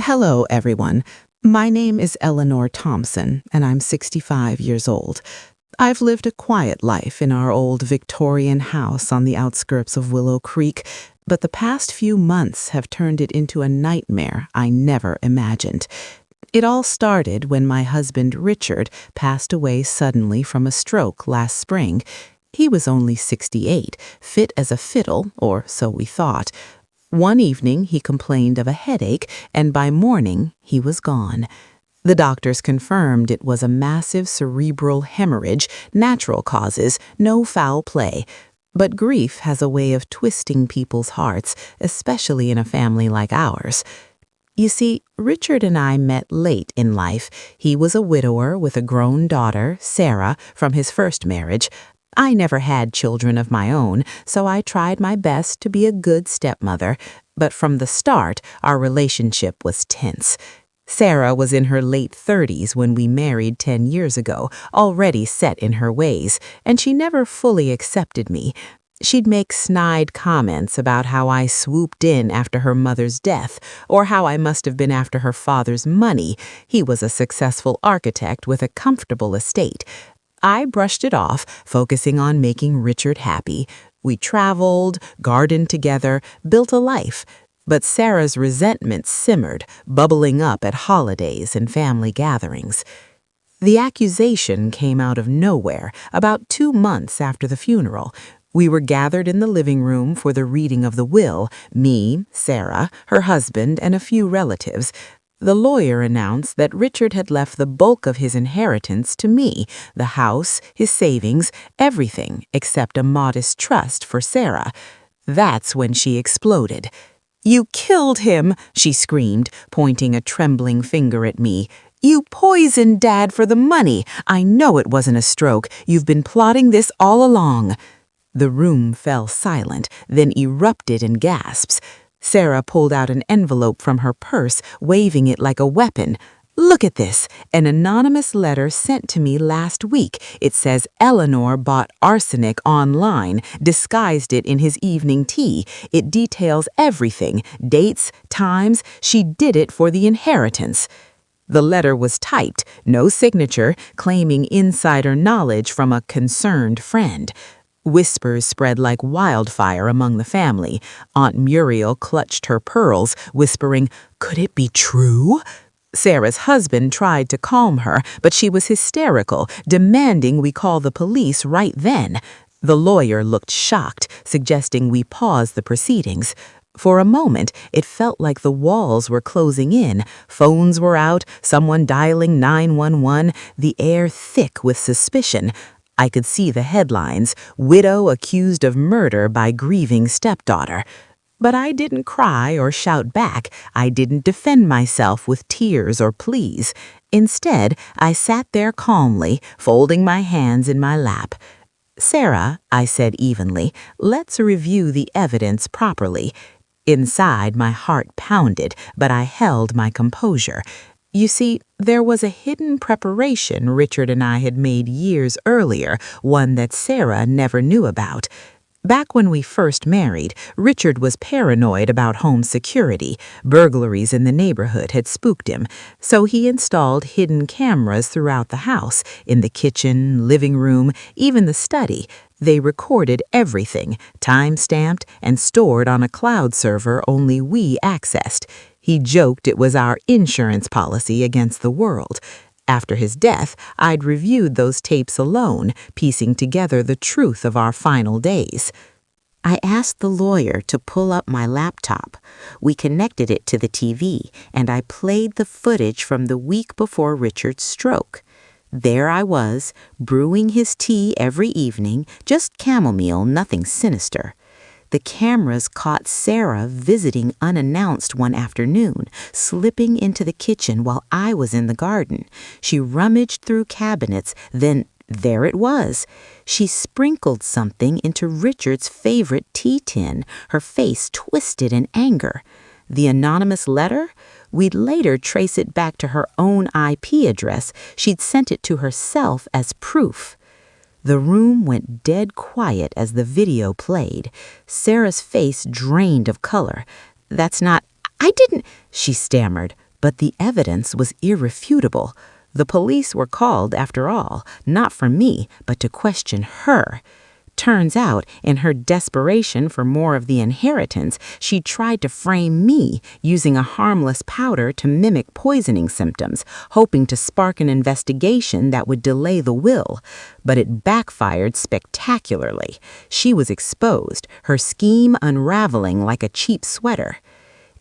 Hello, everyone. My name is Eleanor Thompson, and I'm 65 years old. I've lived a quiet life in our old Victorian house on the outskirts of Willow Creek, but the past few months have turned it into a nightmare I never imagined. It all started when my husband, Richard, passed away suddenly from a stroke last spring. He was only 68, fit as a fiddle, or so we thought. One evening, he complained of a headache, and by morning, he was gone. The doctors confirmed it was a massive cerebral hemorrhage, natural causes, no foul play. But grief has a way of twisting people's hearts, especially in a family like ours. You see, Richard and I met late in life. He was a widower with a grown daughter, Sarah, from his first marriage. I never had children of my own, so I tried my best to be a good stepmother, but from the start, our relationship was tense. Sarah was in her late 30s when we married 10 years ago, already set in her ways, and she never fully accepted me. She'd make snide comments about how I swooped in after her mother's death, or how I must have been after her father's money. He was a successful architect with a comfortable estate. I brushed it off, focusing on making Richard happy. We traveled, gardened together, built a life. But Sarah's resentment simmered, bubbling up at holidays and family gatherings. The accusation came out of nowhere, about 2 months after the funeral. We were gathered in the living room for the reading of the will, me, Sarah, her husband, and a few relatives. The lawyer announced that Richard had left the bulk of his inheritance to me, the house, his savings, everything except a modest trust for Sarah. That's when she exploded. "You killed him," she screamed, pointing a trembling finger at me. "You poisoned Dad for the money. I know it wasn't a stroke. You've been plotting this all along." The room fell silent, then erupted in gasps. Sarah pulled out an envelope from her purse, waving it like a weapon. "Look at this, an anonymous letter sent to me last week. It says Eleanor bought arsenic online, disguised it in his evening tea. It details everything, dates, times. She did it for the inheritance." The letter was typed, no signature, claiming insider knowledge from a concerned friend. Whispers spread like wildfire among the family. Aunt Muriel clutched her pearls, whispering, "Could it be true?" Sarah's husband tried to calm her, but she was hysterical, demanding we call the police right then. The lawyer looked shocked, suggesting we pause the proceedings. For a moment, it felt like the walls were closing in. Phones were out, someone dialing 911, the air thick with suspicion. I could see the headlines, "Widow accused of murder by grieving stepdaughter." But I didn't cry or shout back. I didn't defend myself with tears or pleas. Instead, I sat there calmly, folding my hands in my lap. "Sarah," I said evenly, "let's review the evidence properly." Inside, my heart pounded, but I held my composure. You see, there was a hidden preparation Richard and I had made years earlier, one that Sarah never knew about. Back when we first married, Richard was paranoid about home security. Burglaries in the neighborhood had spooked him, so he installed hidden cameras throughout the house, in the kitchen, living room, even the study. They recorded everything, time-stamped and stored on a cloud server only we accessed. He joked it was our insurance policy against the world. After his death, I'd reviewed those tapes alone, piecing together the truth of our final days. I asked the lawyer to pull up my laptop. We connected it to the TV, and I played the footage from the week before Richard's stroke. There I was, brewing his tea every evening, just chamomile, nothing sinister. The cameras caught Sarah visiting unannounced one afternoon, slipping into the kitchen while I was in the garden. She rummaged through cabinets, then there it was. She sprinkled something into Richard's favorite tea tin, her face twisted in anger. The anonymous letter? We'd later trace it back to her own IP address. She'd sent it to herself as proof. The room went dead quiet as the video played. Sarah's face drained of color. "That's not—" "I didn't—" she stammered. but the evidence was irrefutable. The police were called, after all, not for me, but to question her. Turns out, in her desperation for more of the inheritance, she tried to frame me using a harmless powder to mimic poisoning symptoms, hoping to spark an investigation that would delay the will. But it backfired spectacularly. She was exposed, her scheme unraveling like a cheap sweater.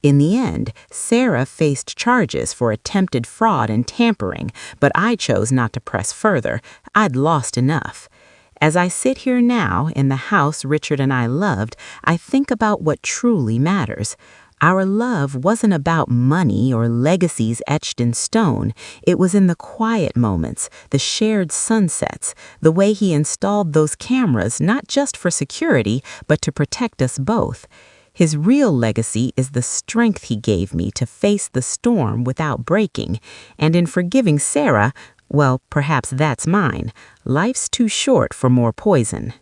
In the end, Sarah faced charges for attempted fraud and tampering, but I chose not to press further. I'd lost enough. As I sit here now in the house Richard and I loved, I think about what truly matters. Our love wasn't about money or legacies etched in stone. It was in the quiet moments, the shared sunsets, the way he installed those cameras not just for security, but to protect us both. His real legacy is the strength he gave me to face the storm without breaking. And in forgiving Sarah, well, perhaps that's mine. Life's too short for more poison.